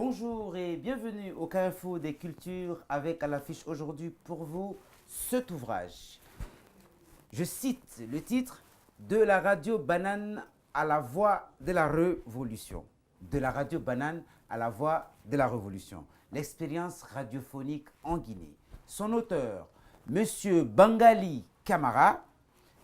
Bonjour et bienvenue au Carrefour des Cultures avec à l'affiche aujourd'hui pour vous cet ouvrage. Je cite le titre de la radio banane à la voix de la révolution. De la radio banane à la voix de la révolution. L'expérience radiophonique en Guinée. Son auteur, Monsieur Bangali Camara,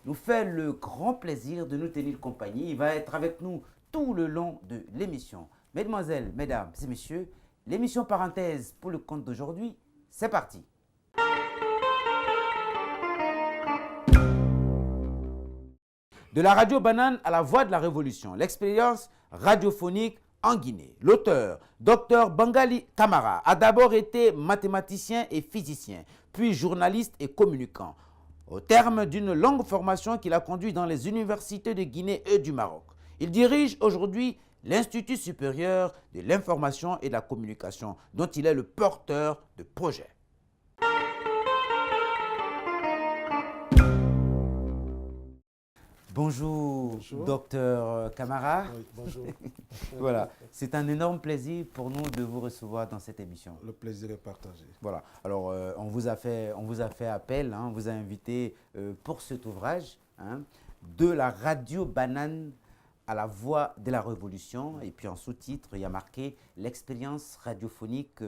nous fait le grand plaisir de nous tenir compagnie. Il va être avec nous tout le long de l'émission. Mesdemoiselles, mesdames et messieurs, l'émission parenthèse pour le compte d'aujourd'hui, c'est parti. De la radio banane à la voix de la révolution, l'expérience radiophonique en Guinée. L'auteur, Dr Bangali Camara, a d'abord été mathématicien et physicien, puis journaliste et communicant, au terme d'une longue formation qu'il a conduite dans les universités de Guinée et du Maroc. Il dirige aujourd'hui l'Institut supérieur de l'information et de la communication, dont il est le porteur de projet. Bonjour, Bonjour. docteur Camara. Oui, bonjour. Voilà, c'est un énorme plaisir pour nous de vous recevoir dans cette émission. Le plaisir est partagé. Voilà, alors on vous a fait appel, hein, on vous a invité pour cet ouvrage, hein, de la radio banane à la voix de la révolution. Et puis en sous-titre, il y a marqué l'expérience radiophonique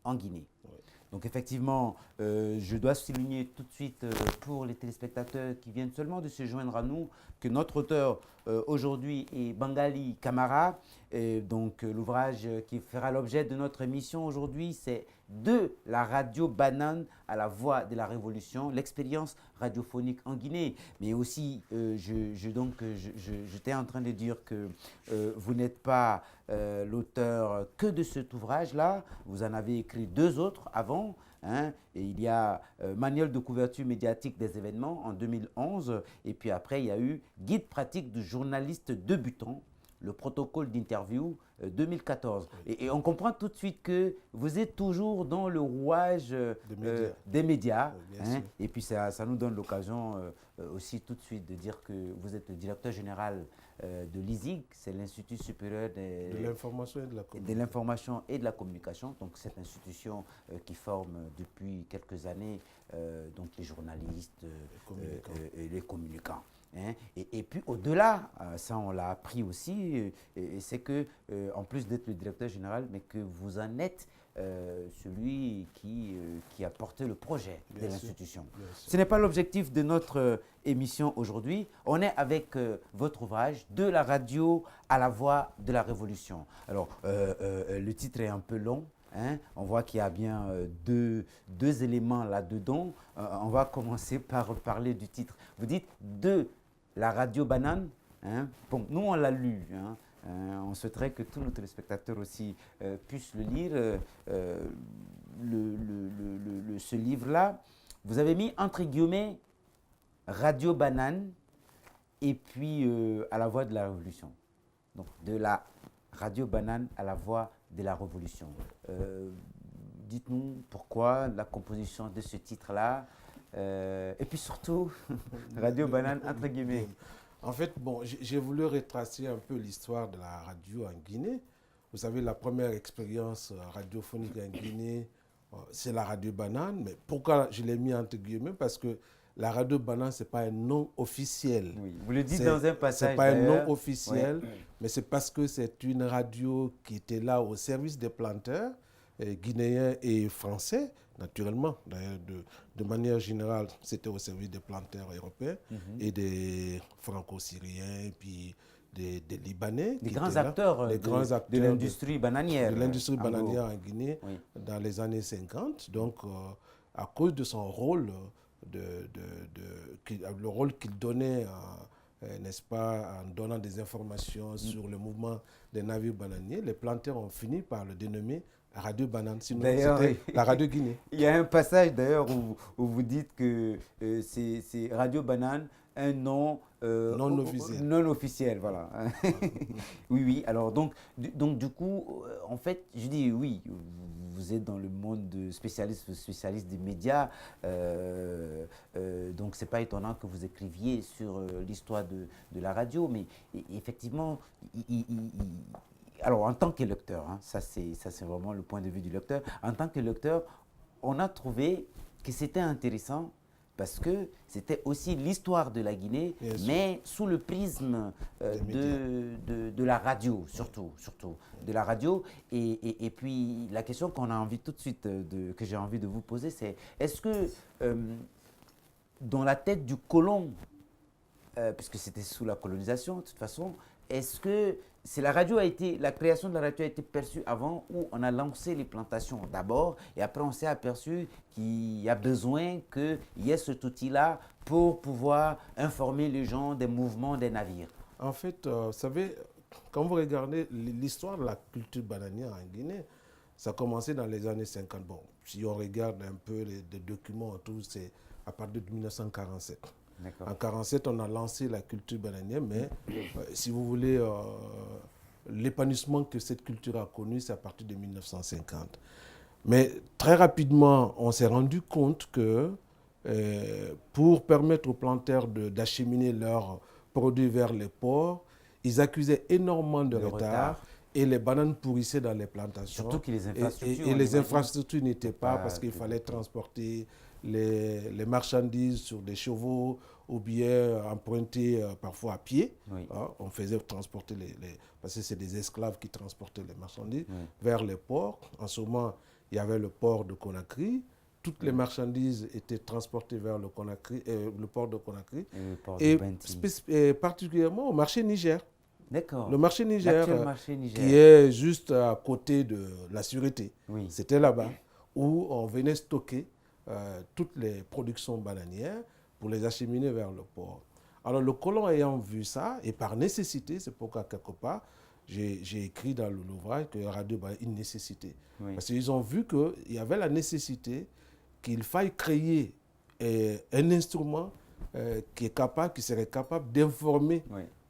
en Guinée. Oui. Donc effectivement, je dois souligner tout de suite pour les téléspectateurs qui viennent seulement de se joindre à nous que notre auteur aujourd'hui est Bangali Camara. Et donc l'ouvrage qui fera l'objet de notre émission aujourd'hui, c'est de la radio banane à la voix de la révolution, l'expérience radiophonique en Guinée. Mais aussi, j'étais en train de dire que vous n'êtes pas l'auteur que de cet ouvrage-là. Vous en avez écrit deux autres avant. Hein, et il y a Manuel de couverture médiatique des événements en 2011. Et puis après, il y a eu Guide pratique du journaliste débutant, le protocole d'interview 2014. Oui. Et on comprend tout de suite que vous êtes toujours dans le rouage des médias. Oui, hein, et puis ça nous donne l'occasion aussi tout de suite de dire que vous êtes le directeur général de l'ISIG, c'est l'Institut supérieur de l'information et de la communication. Donc cette institution qui forme depuis quelques années donc les journalistes et les communicants. Hein. Et puis au-delà, ça on l'a appris aussi, c'est que en plus d'être le directeur général, mais que vous en êtes celui qui a porté le projet de l'institution. Ce n'est pas l'objectif de notre émission aujourd'hui. On est avec votre ouvrage « De la radio à la voix de la révolution ». Alors, le titre est un peu long. Hein, on voit qu'il y a bien deux éléments là-dedans. On va commencer par parler du titre. Vous dites « De la radio banane ». Hein. Bon, nous, on l'a lu. Hein. On souhaiterait que tous nos téléspectateurs aussi puissent le lire. Ce livre-là, vous avez mis entre guillemets « Radio banane » et puis à la voix de la révolution. Donc, de la radio banane à la voix de la révolution. Dites-nous pourquoi la composition de ce titre-là et puis surtout Radio banane entre guillemets. En fait, bon, j'ai voulu retracer un peu l'histoire de la radio en Guinée. Vous savez, la première expérience radiophonique en Guinée, c'est la radio banane. Mais pourquoi je l'ai mis entre guillemets? Parce que la radio banane, ce n'est pas un nom officiel. Oui, vous le dites dans un passage. Ce n'est pas un nom officiel, oui. Mais c'est parce que c'est une radio qui était là au service des planteurs guinéens et français, naturellement. D'ailleurs, de manière générale, c'était au service des planteurs européens et des franco-syriens, et puis des Libanais. Des grands acteurs de l'industrie bananière. De l'industrie bananière en Guinée, oui. Dans les années 50. Donc, à cause de son rôle, le rôle qu'il donnait, n'est-ce pas, en donnant des informations sur le mouvement des navires bananiers, les planteurs ont fini par le dénommer Radio Banane, sinon c'était la Radio Guinée. Il y a un passage d'ailleurs où vous dites que c'est Radio Banane, un nom non officiel, voilà. Oui, oui, alors donc du coup, en fait, je dis oui, vous êtes dans le monde de spécialiste des médias, donc c'est pas étonnant que vous écriviez sur l'histoire de la radio, mais effectivement, alors en tant que lecteur, hein, ça c'est vraiment le point de vue du lecteur, en tant que lecteur, on a trouvé que c'était intéressant parce que c'était aussi l'histoire de la Guinée, mais sous le prisme de la radio, surtout de la radio. Et puis la question qu'on a envie tout de suite, que j'ai envie de vous poser, c'est est-ce que dans la tête du colon, puisque c'était sous la colonisation de toute façon, est-ce que la création de la radio a été perçue avant ou on a lancé les plantations d'abord et après on s'est aperçu qu'il y a besoin qu'il y ait cet outil-là pour pouvoir informer les gens des mouvements des navires? En fait, vous savez, quand vous regardez l'histoire de la culture bananière en Guinée, ça a commencé dans les années 50. Bon, si on regarde un peu les documents, tout, c'est à partir de 1947. En 1947, on a lancé la culture bananière, mais si vous voulez, l'épanouissement que cette culture a connu, c'est à partir de 1950. Mais très rapidement, on s'est rendu compte que pour permettre aux planteurs d'acheminer leurs produits vers les ports, ils accusaient énormément de retard. Et les bananes pourrissaient dans les plantations. Surtout que les infrastructures... Et les infrastructures n'étaient pas parce qu'il fallait transporter les marchandises sur des chevaux ou bien emprunter parfois à pied. Oui. On faisait transporter parce que c'est des esclaves qui transportaient les marchandises vers les ports. En ce moment, il y avait le port de Conakry. Toutes les marchandises étaient transportées vers le port de Conakry. Et particulièrement au marché Niger. D'accord. Le marché Niger, qui est juste à côté de la Sûreté. Oui. C'était là-bas où on venait stocker toutes les productions bananières pour les acheminer vers le port. Alors le colon ayant vu ça, et par nécessité, c'est pourquoi quelque part, j'ai écrit dans l'ouvrage que la radio est une nécessité. Oui. Parce qu'ils ont vu qu'il y avait la nécessité qu'il faille créer un instrument qui serait capable d'informer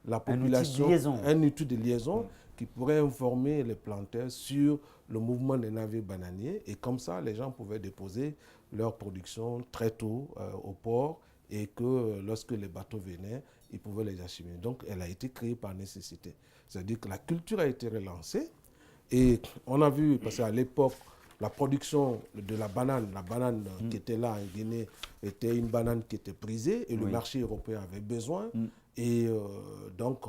la population, un outil de liaison qui pourrait informer les planteurs sur le mouvement des navires bananiers. Et comme ça, les gens pouvaient déposer leur production très tôt au port et que lorsque les bateaux venaient, ils pouvaient les acheminer. Donc, elle a été créée par nécessité. C'est-à-dire que la culture a été relancée et on a vu, parce qu'à l'époque, la production de la banane qui était là en Guinée était une banane qui était prisée et le marché européen avait besoin. Et donc,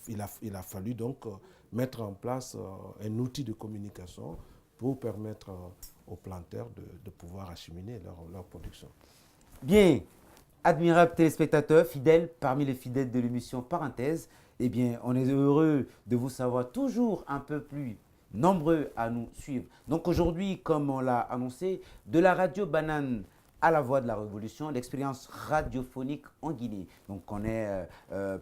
il a fallu donc mettre en place un outil de communication pour permettre aux planteurs de pouvoir acheminer leur production. Bien, admirables téléspectateurs, fidèles, parmi les fidèles de l'émission Parenthèse, eh bien, on est heureux de vous savoir toujours un peu plus nombreux à nous suivre. Donc aujourd'hui, comme on l'a annoncé, de la radio banane à la voix de la révolution, l'expérience radiophonique en Guinée. Donc on est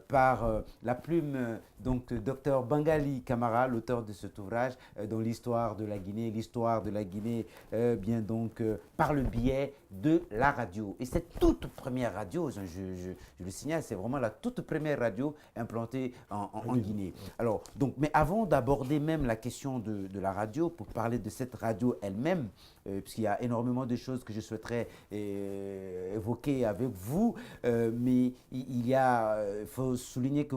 par la plume donc Dr Bangali Camara, l'auteur de cet ouvrage, dans l'histoire de la Guinée, bien donc par le biais de la radio. Et cette toute première radio, je le signale, c'est vraiment la toute première radio implantée en Guinée. Alors, donc, mais avant d'aborder même la question de la radio, pour parler de cette radio elle-même, puisqu'il y a énormément de choses que je souhaiterais évoquer avec vous, mais il faut souligner que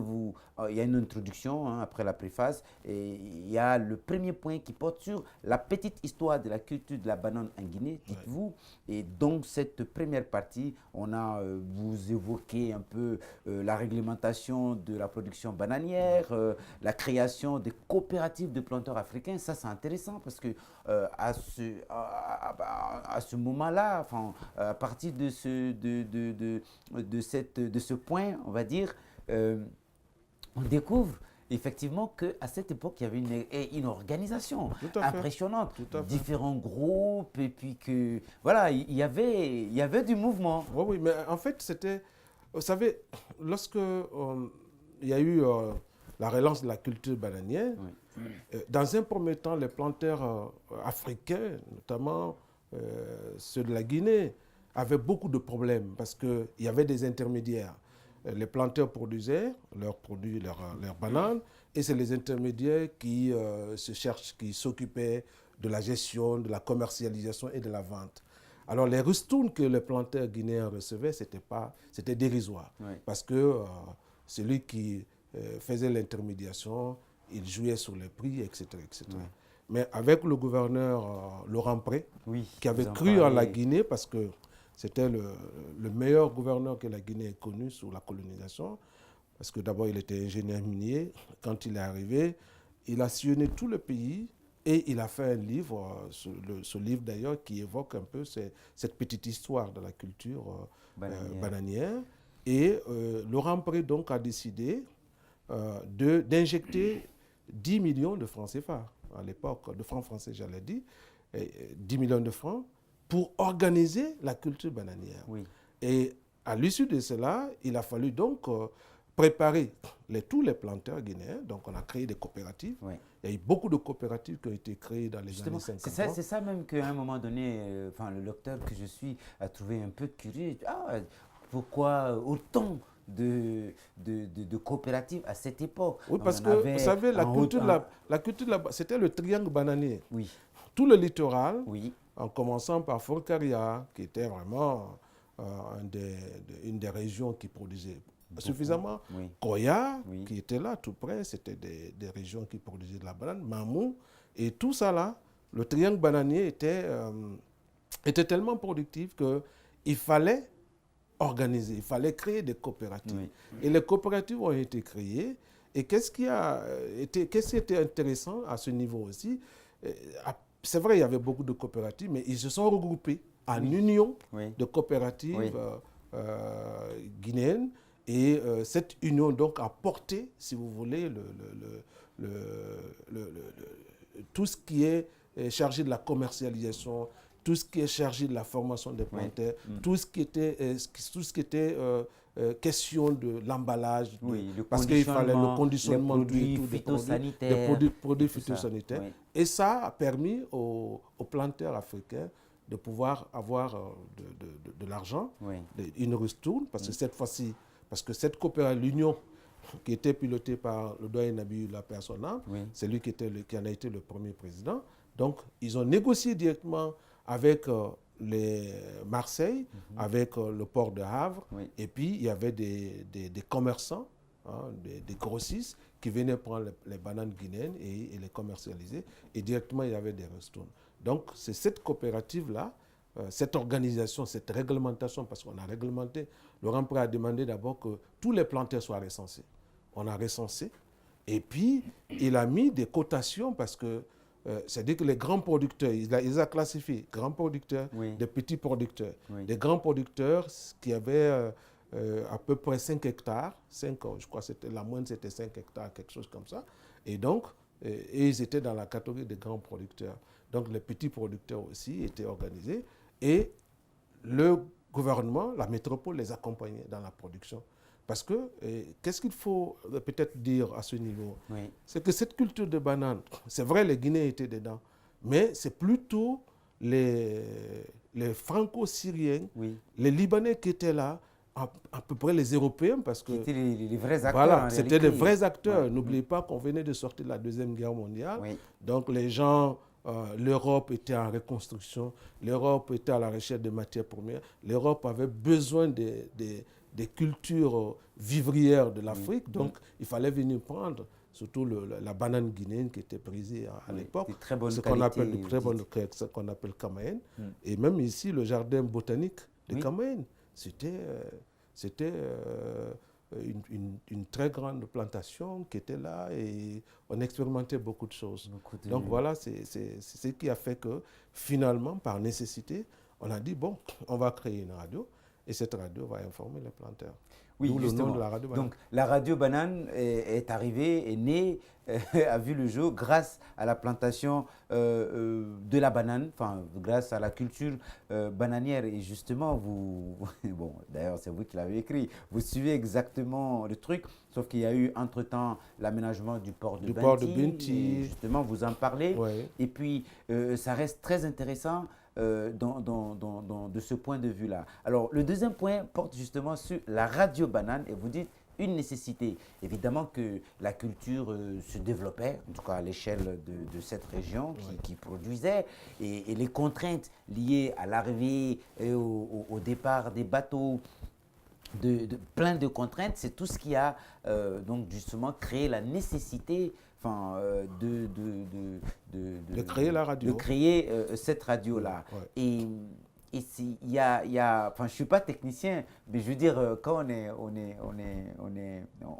il y a une introduction après la préface, et il y a le premier point qui porte sur la petite histoire de la culture de la banane en Guinée, dites-vous, et donc cette première partie, vous évoquez un peu la réglementation de la production bananière, la création des coopératives de planteurs africains. Ça c'est intéressant parce que à ce moment-là, enfin, à partir de ce point, on va dire, on découvre effectivement qu'à cette époque, il y avait une organisation impressionnante, différents groupes, et puis que, voilà, il y avait du mouvement. Oui, mais en fait, c'était, vous savez, lorsque il y a eu la relance de la culture bananière, dans un premier temps, les planteurs africains, notamment ceux de la Guinée, avaient beaucoup de problèmes parce qu'il y avait des intermédiaires. Les planteurs produisaient leurs produits, leurs bananes, et c'est les intermédiaires qui s'occupaient de la gestion, de la commercialisation et de la vente. Alors les ristournes que les planteurs guinéens recevaient, c'était dérisoire, parce que celui qui faisait l'intermédiation il jouait sur les prix, etc. etc. Ouais. Mais avec le gouverneur Laurent Pré, qui avait cru en la Guinée, parce que c'était le meilleur gouverneur que la Guinée ait connu sous la colonisation, parce que d'abord il était ingénieur minier. Quand il est arrivé, il a sillonné tout le pays et il a fait un livre, ce livre d'ailleurs, qui évoque un peu cette petite histoire de la culture bananière. Et Laurent Pré donc a décidé d'injecter 10 millions de francs CFA, à l'époque, de francs français, j'allais dire, 10 millions de francs, pour organiser la culture bananière. Oui. Et à l'issue de cela, il a fallu donc préparer tous les planteurs guinéens. Donc on a créé des coopératives. Oui. Il y a eu beaucoup de coopératives qui ont été créées dans les années 50. C'est ça même qu'à un moment donné, le lecteur que je suis a trouvé un peu curieux. Ah, pourquoi autant de coopératives à cette époque? Oui, parce que vous savez, la culture, c'était le triangle bananier. Oui. Tout le littoral, en commençant par Forcaria, qui était vraiment une des régions qui produisait suffisamment. Koya, qui était là tout près, c'était des régions qui produisaient de la banane. Mamou, et tout ça là, le triangle bananier était tellement productif qu'il fallait organiser, il fallait créer des coopératives. Oui. Et les coopératives ont été créées. Et qu'est-ce qui était intéressant à ce niveau aussi? C'est vrai, il y avait beaucoup de coopératives, mais ils se sont regroupés en union de coopératives guinéennes. Et cette union donc a porté, si vous voulez, tout ce qui est chargé de la commercialisation, tout ce qui est chargé de la formation des planteurs, tout ce qui était question de l'emballage, parce qu'il fallait le conditionnement des produits phytosanitaires. Et ça a permis aux planteurs africains de pouvoir avoir de l'argent, une ristourne, parce que cette fois-ci, parce que cette coopérative, l'union qui était pilotée par le doyen Nabioula Persona, c'est lui qui en a été le premier président. Donc, ils ont négocié directement avec les Marseille, avec le port de Havre, et puis il y avait des commerçants, des grossistes qui venaient prendre les bananes guinéennes et les commercialiser, et directement il y avait des restaurants. Donc c'est cette coopérative-là, cette organisation, cette réglementation, parce qu'on a réglementé, Laurent Pré a demandé d'abord que tous les planteurs soient recensés. On a recensé, et puis il a mis des cotations parce que c'est-à-dire que les grands producteurs, il les a classifiés, grands producteurs, des petits producteurs. Des grands producteurs qui avaient à peu près 5 hectares, je crois que la moyenne c'était 5 hectares, quelque chose comme ça. Et donc, ils étaient dans la catégorie des grands producteurs. Donc les petits producteurs aussi étaient organisés. Et le gouvernement, la métropole les accompagnait dans la production. Parce que, qu'est-ce qu'il faut peut-être dire à ce niveau? C'est que cette culture de banane, c'est vrai, les Guinéens étaient dedans, mais c'est plutôt les Franco-Syriens, les Libanais qui étaient là, à peu près les Européens, parce que... C'était les vrais acteurs. Voilà, c'était les vrais acteurs. N'oubliez pas qu'on venait de sortir de la Deuxième Guerre mondiale. Donc les gens... l'Europe était en reconstruction, l'Europe était à la recherche de matières premières, l'Europe avait besoin des cultures vivrières de l'Afrique, donc il fallait venir prendre surtout la banane guinéenne qui était prisée à l'époque, ce qu'on appelle Kamaen, et même ici le jardin botanique de Kamaen, c'était une très grande plantation qui était là et on expérimentait beaucoup de choses. Donc voilà, c'est ce qui a fait que finalement, par nécessité, on a dit, bon, on va créer une radio et cette radio va informer les planteurs. Oui, justement. Le nom de la radio banane. Donc la radio banane est arrivée, est née, a vu le jour grâce à la plantation de la banane, enfin grâce à la culture bananière. Et justement, bon, d'ailleurs c'est vous qui l'avez écrit, vous suivez exactement le truc, sauf qu'il y a eu entre-temps l'aménagement du port de Binti. Justement, vous en parlez. Et puis, ça reste très intéressant. De ce point de vue-là. Alors, le deuxième point porte justement sur la radio banane et vous dites une nécessité. Évidemment que la culture se développait, en tout cas à l'échelle de cette région qui produisait et les contraintes liées à l'arrivée et au départ des bateaux, plein de contraintes, c'est tout ce qui a donc justement créé la nécessité de créer la radio. De créer cette radio-là. Ouais. Et il y a, enfin, je ne suis pas technicien, mais je veux dire, quand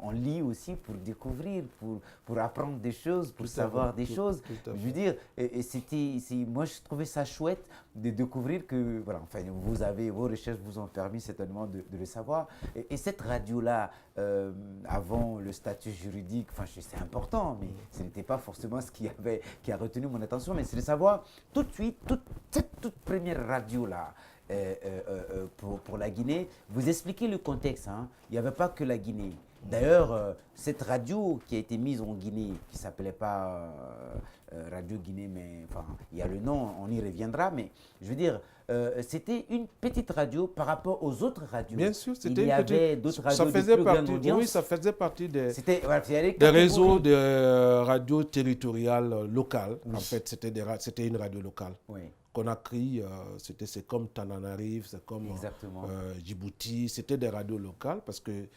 on lit aussi pour découvrir, pour apprendre des choses, pour savoir des choses. Je veux dire, moi, je trouvais ça chouette de découvrir que, voilà, enfin, vos recherches vous ont permis certainement de le savoir. Et cette radio-là, avant le statut juridique, enfin, c'est important, mais ce n'était pas forcément ce qui a retenu mon attention, mais c'est de savoir tout de suite, cette toute première radio-là, pour la Guinée, vous expliquez le contexte, hein. Il n'y avait pas que la Guinée. D'ailleurs, cette radio qui a été mise en Guinée, qui ne s'appelait pas Radio Guinée, mais enfin, il y a le nom, on y reviendra, mais je veux dire, c'était une petite radio par rapport aux autres radios. Bien sûr, c'était il y avait d'autres radios de plus grande audience. Oui, ça faisait partie des des réseaux de radios territoriales locales. Oui. En fait, c'était une radio locale. Oui. Conakry, c'est comme Tananarive, c'est comme Djibouti, c'était des radios locales parce qu'il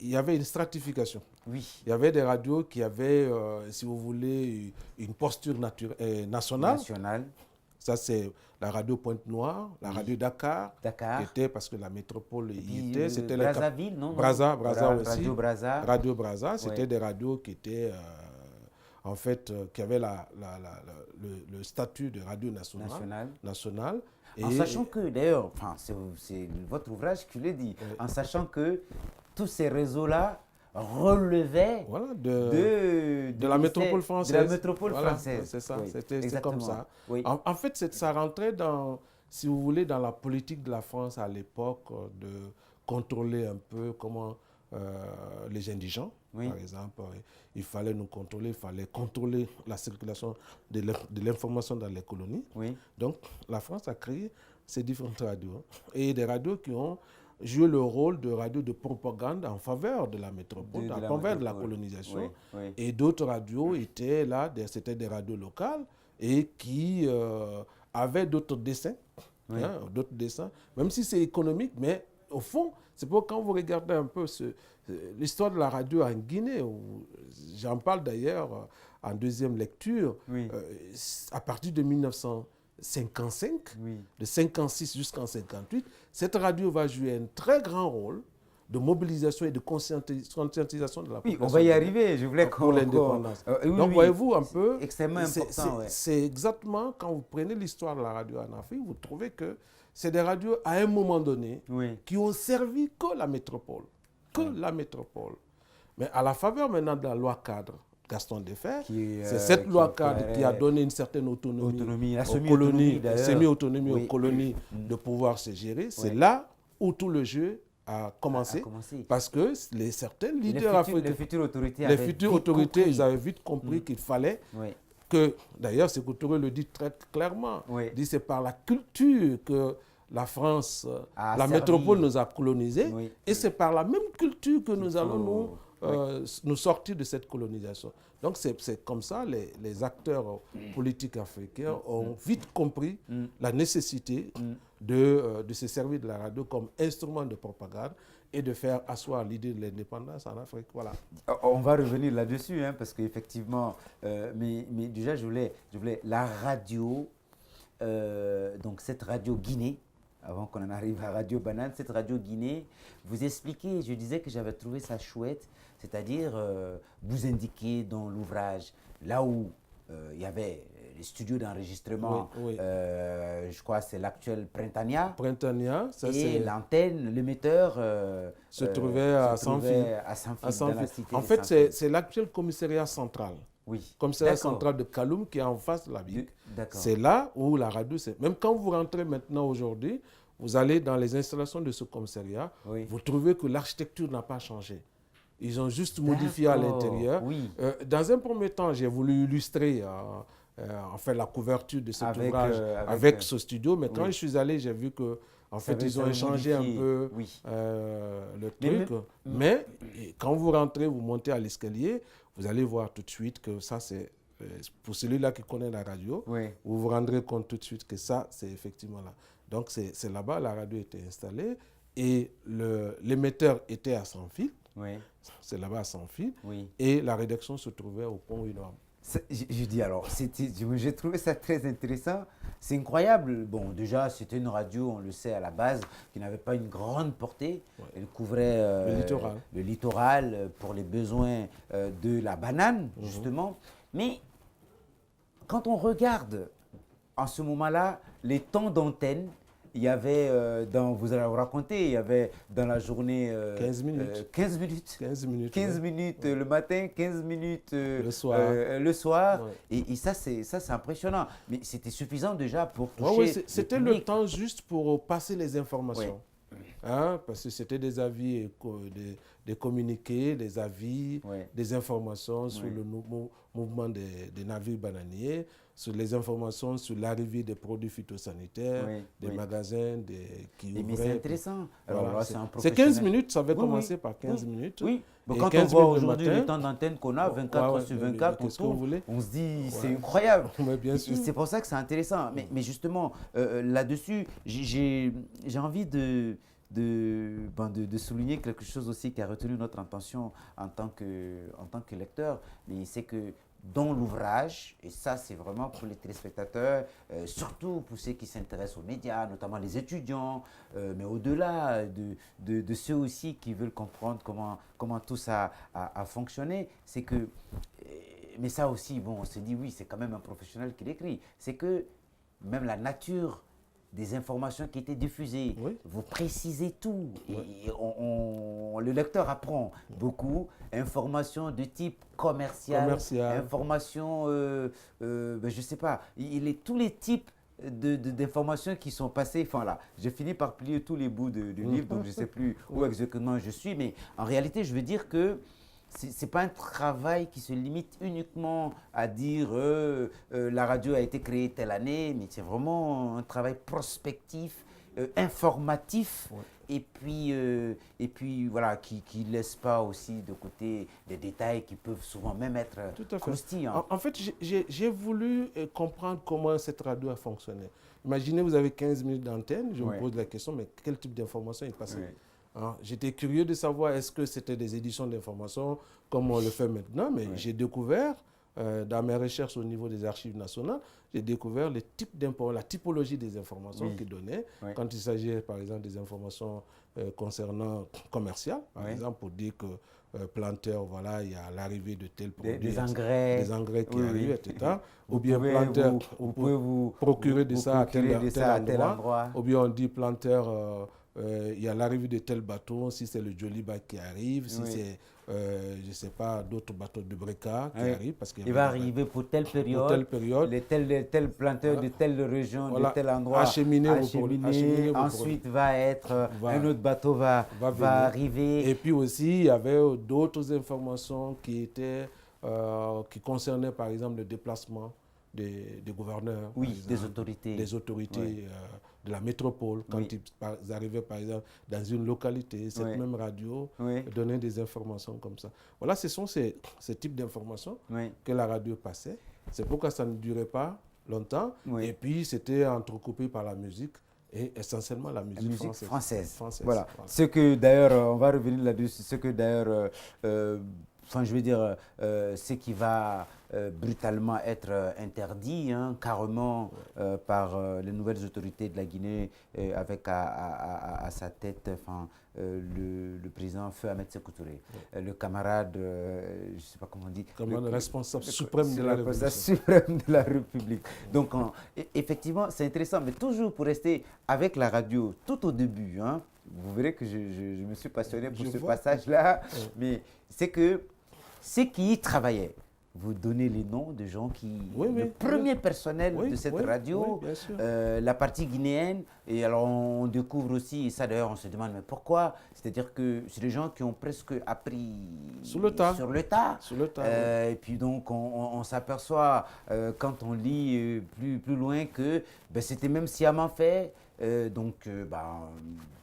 y avait une stratification. Oui. Il y avait des radios qui avaient, si vous voulez, une posture nationale. Ça, c'est la radio Pointe-Noire, la radio Dakar, qui était parce que la métropole y était. C'était Brazzaville, non? Brazza aussi. Radio Brazza. Radio Brazza, c'était des radios qui étaient... en fait, qui avait le statut de radio nationale. En sachant que, d'ailleurs, enfin, c'est votre ouvrage qui le dit, en sachant que tous ces réseaux-là relevaient de la métropole française. De la métropole française. C'est ça, c'est comme ça. Oui. En fait, ça rentrait dans, si vous voulez, dans la politique de la France à l'époque de contrôler un peu comment les indigents. Oui. Par exemple, il fallait contrôler la circulation de l'information dans les colonies. Oui. Donc, la France a créé ces différentes radios. Et des radios qui ont joué le rôle de radio de propagande en faveur de la métropole, en faveur de la colonisation. Oui. Oui. Et d'autres radios étaient là, c'était des radios locales et qui avaient d'autres dessins. Oui. Hein, d'autres dessins, même si c'est économique, mais au fond, c'est pour quand vous regardez un peu l'histoire de la radio en Guinée, j'en parle d'ailleurs en deuxième lecture, oui. À partir de 1955, oui. de 56 jusqu'en 58, cette radio va jouer un très grand rôle de mobilisation et de conscientisation de la population. Oui, on va y arriver, je voulais pour l'indépendance. Donc, voyez-vous un peu, extrêmement important. C'est exactement, quand vous prenez l'histoire de la radio en Afrique, vous trouvez que c'est des radios, à un moment donné, oui. qui ont servi que la métropole. La métropole. Mais à la faveur maintenant de la loi cadre Gaston Defferre, c'est cette loi cadre qui a donné une certaine autonomie aux colonies, semi-autonomie aux colonies de pouvoir se gérer. C'est là où tout le jeu a commencé. Parce que certains leaders africains, les futures autorités, ils avaient vite compris qu'il fallait que, d'ailleurs, Sékou Touré le dit très clairement, il dit c'est par la culture que la France, la métropole nous a colonisés, et c'est par la même culture que nous allons nous sortir de cette colonisation. Donc c'est comme ça, les acteurs politiques africains ont vite compris la nécessité de se servir de la radio comme instrument de propagande et de faire asseoir l'idée de l'indépendance en Afrique. Voilà. On va revenir là-dessus, hein, parce qu'effectivement, mais déjà je voulais la radio, donc cette radio Guinée, avant qu'on en arrive à Radio Banane, cette radio Guinée, vous expliquez, je disais que j'avais trouvé ça chouette, c'est-à-dire vous indiquez dans l'ouvrage, là où il y avait les studios d'enregistrement, je crois que c'est l'actuel Printania. Printania, ça et l'antenne, l'émetteur se trouvait à Saint-Fil. En fait, c'est l'actuel commissariat central. Oui. Commissariat central de Kaloum qui est en face de la BIC. C'est là où la radio, même quand vous rentrez maintenant aujourd'hui, vous allez dans les installations de ce commissariat, vous trouvez que l'architecture n'a pas changé. Ils ont juste modifié à l'intérieur. Oui. Dans un premier temps, j'ai voulu illustrer la couverture de cet ouvrage avec ce studio, mais quand je suis allé, j'ai vu que en fait, ils ont échangé un peu le truc. Mais quand vous rentrez, vous montez à l'escalier, vous allez voir tout de suite que ça, c'est, pour celui-là qui connaît la radio, vous vous rendrez compte tout de suite que ça, c'est effectivement là. Donc, c'est là-bas, la radio était installée et l'émetteur était à Saint-Fil. Oui. C'est là-bas à Sans-Fil. Oui. Et la rédaction se trouvait au pont Unoam. Je dis alors, j'ai trouvé ça très intéressant. C'est incroyable. Bon, déjà, c'était une radio, on le sait à la base, qui n'avait pas une grande portée. Ouais. Elle couvrait le littoral pour les besoins de la banane, justement. Mais quand on regarde en ce moment-là les temps d'antenne, il y avait, vous allez vous raconter, il y avait dans la journée 15 minutes. 15 minutes. 15 minutes. 15 minutes le matin, 15 minutes le soir. Ouais. Et ça, c'est impressionnant. Mais c'était suffisant déjà pour toucher c'était le temps juste pour passer les informations. Ouais. Hein, parce que c'était des avis, des communiqués, des avis, des informations sur le mouvement des navires bananiers, sur les informations sur l'arrivée des produits phytosanitaires, des magasins qui ouvraient. Mais c'est intéressant. Alors, voilà, c'est 15 minutes, ça avait commencé par 15 minutes. Oui, mais quand on voit aujourd'hui le temps d'antenne qu'on a, 24 heures sur 24, on se dit c'est incroyable. C'est pour ça que c'est intéressant. Mais justement, là-dessus, j'ai envie de souligner quelque chose aussi qui a retenu notre attention en tant que lecteur, mais c'est que dans l'ouvrage, et ça c'est vraiment pour les téléspectateurs, surtout pour ceux qui s'intéressent aux médias, notamment les étudiants, mais au-delà de ceux aussi qui veulent comprendre comment tout ça a fonctionné, c'est que, mais ça aussi, bon, on se dit oui, c'est quand même un professionnel qui l'écrit, c'est que même la nature des informations qui étaient diffusées, vous précisez tout. Et le lecteur apprend beaucoup. Informations de type commercial. Informations, je ne sais pas, tous les types d'informations qui sont passées. Enfin là, j'ai fini par plier tous les bouts du livre, donc je ne sais plus où exactement je suis. Mais en réalité, je veux dire que ce n'est pas un travail qui se limite uniquement à dire la radio a été créée telle année, mais c'est vraiment un travail prospectif, informatif, et puis voilà, qui ne laisse pas aussi de côté des détails qui peuvent souvent même être croustillants. En fait, j'ai voulu comprendre comment cette radio a fonctionné. Imaginez, vous avez 15 minutes d'antenne, je me pose la question, mais quel type d'information est passé? J'étais curieux de savoir est-ce que c'était des éditions d'information comme on le fait maintenant, mais j'ai découvert, dans mes recherches au niveau des archives nationales, j'ai découvert la typologie des informations qu'ils donnaient quand il s'agit par exemple des informations concernant commercial, par exemple pour dire que planteur, voilà, il y a l'arrivée de tel produit, des engrais qui arrivent, etc. Ou bien planteur, vous pouvez vous procurer de ça à tel endroit. Ou bien on dit planteur, il y a l'arrivée de tel bateau, si c'est le Joliba qui arrive, si c'est, je ne sais pas, d'autres bateaux de Breka qui arrivent. Parce il va arriver pour telle période, tel planteur de telle région, de tel endroit, acheminer ensuite va être, un autre bateau va arriver. Et puis aussi, il y avait d'autres informations qui concernaient par exemple le déplacement des gouverneurs. Des autorités. Des autorités de la métropole, quand ils arrivaient par exemple dans une localité, cette même radio donnait des informations comme ça. Voilà, ce sont ces types d'informations que la radio passait. C'est pourquoi ça ne durait pas longtemps. Et puis, c'était entrecoupé par la musique, et essentiellement la musique française. Voilà. Ce que d'ailleurs, on va revenir là-dessus, ce que d'ailleurs, je veux dire, ce qui va brutalement être interdit, carrément, par les nouvelles autorités de la Guinée, avec à sa tête le président Feu Ahmed Sékou Touré, le camarade, je ne sais pas comment on dit, le responsable suprême de la République. Donc, effectivement, c'est intéressant, mais toujours pour rester avec la radio, tout au début, vous verrez que je me suis passionné pour ce passage-là, mais c'est que ceux qui y travaillaient, vous donnez les noms de gens qui... le premier personnel de cette radio, la partie guinéenne, et alors on découvre aussi, et ça d'ailleurs on se demande, mais pourquoi? C'est-à-dire que c'est des gens qui ont presque appris sur le tas. Et puis donc on s'aperçoit, quand on lit plus loin, que c'était même sciemment fait.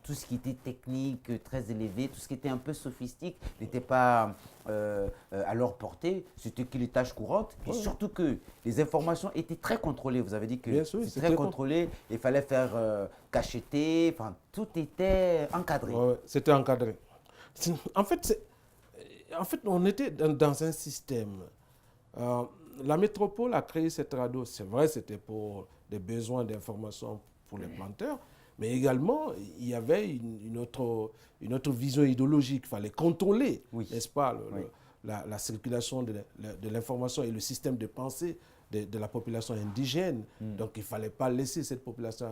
Tout ce qui était technique, très élevé, tout ce qui était un peu sophistique n'était pas à leur portée. C'était que les tâches courantes. Et surtout que les informations étaient très contrôlées. Vous avez dit que c'était très contrôlé. Il fallait faire cacheter. Tout était encadré. C'était encadré. En fait, En fait, on était dans un système. La métropole a créé cette radio. C'est vrai, c'était pour des besoins d'information pour les planteurs, mais également, il y avait une autre vision idéologique. Il fallait contrôler, n'est-ce pas, la circulation de l'information et le système de pensée de la population indigène. Donc, il ne fallait pas laisser cette population